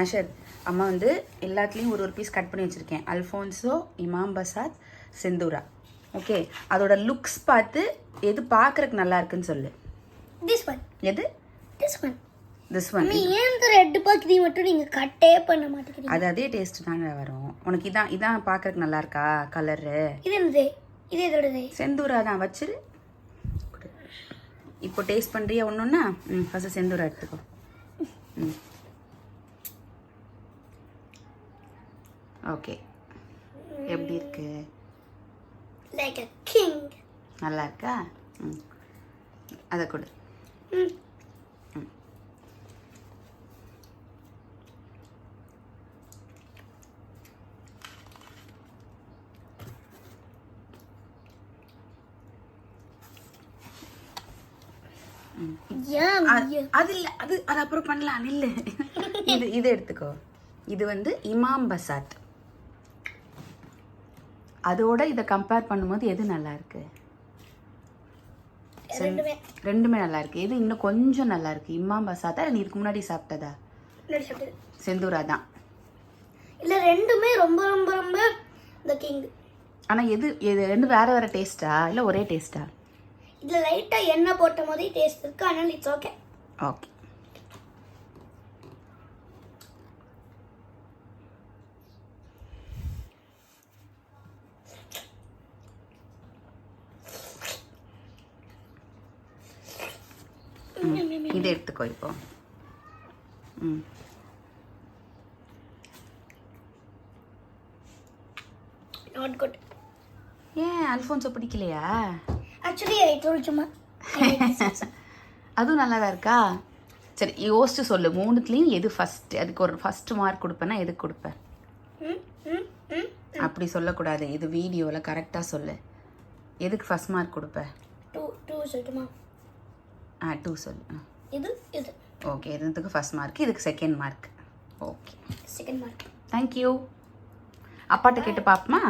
Asher அம்மா வந்து எல்லாத்துலேயும் ஒரு பீஸ் கட் பண்ணி வச்சுருக்கேன். அல்ஃபோன்ஸோ, இமாம் பசாத், செந்தூரா. ஓகே, அதோட லுக்ஸ் பார்த்து எது பார்க்குறதுக்கு நல்லா இருக்குன்னு சொல்லு. This one. எது? This one. This one. நீ ஏன் இந்த ரெட் பாக்கி மட்டும் நீங்க கட்டே பண்ண மாட்டேங்கிறீங்க? அது அதே டேஸ்ட் தாங்க வரும். உனக்கு இதான் பார்க்குறதுக்கு நல்லா இருக்கா கலரு? இது என்னது? இது எதோடது? செந்தூரா தான். வச்சிரு. இப்போ டேஸ்ட் பண்ணுறியா ஒன்றுன்னா? ஃபஸ்ட்டு செந்தூரா எடுத்துக்கோ. ஓகே, எப்படி இருக்கு? Like a king. நல்லா இருக்கா? அதை கொடு. அது இல்லை, அது அப்புறம் பண்ணலாம். இல்லை, இது எடுத்துக்கோ. இது வந்து இமாம் பசாத். அதோட இதை கம்பேர் பண்ணும்போது எது நல்லா இருக்கு? ரெண்டுமே நல்லா இருக்கு. எது இன்னும் கொஞ்சம் நல்லா இருக்கு? இமாம் பசாத்தா நீ இதுக்கு முன்னாடி சாப்பிட்டதா? செந்தூரா தான். இல்ல ரெண்டுமே ரொம்ப ரொம்ப ரொம்ப தி கிங். ஆனா எது ரெண்டு வேற வேற டேஸ்டா இல்ல ஒரே டேஸ்டா? இதுல லைட்டா எண்ணெய் போட்ட மாதிரி டேஸ்ட் இருக்கு. அதனால இட்ஸ் ஓகே. ஓகே. இதை எடுத்துக்கோ இப்போ. Not good. ஏன் அல்ஃபோன்ஸோ பிடிக்கலையா? Actually I told you. அதுவும் நல்லா தான் இருக்கா? சரி, யோசிச்சு சொல்லு. மூணுத்துலேயும் எது ஃபர்ஸ்ட்? அதுக்கு ஒரு ஃபர்ஸ்ட் மார்க் கொடுப்பேன்னா எதுக்கு கொடுப்பேன்? அப்படி சொல்லக்கூடாது. இது வீடியோவில் கரெக்டாக சொல்லு. எதுக்கு ஃபர்ஸ்ட் மார்க் கொடுப்பேன்? 2 சொல்லுமா? 2 சொல்லு. இது ஓகே, இதுக்கு ஃபர்ஸ்ட் மார்க், இதுக்கு second mark. Okay, second mark. Thank you. அப்பாட்ட கேட்டு பார்ப்போமா?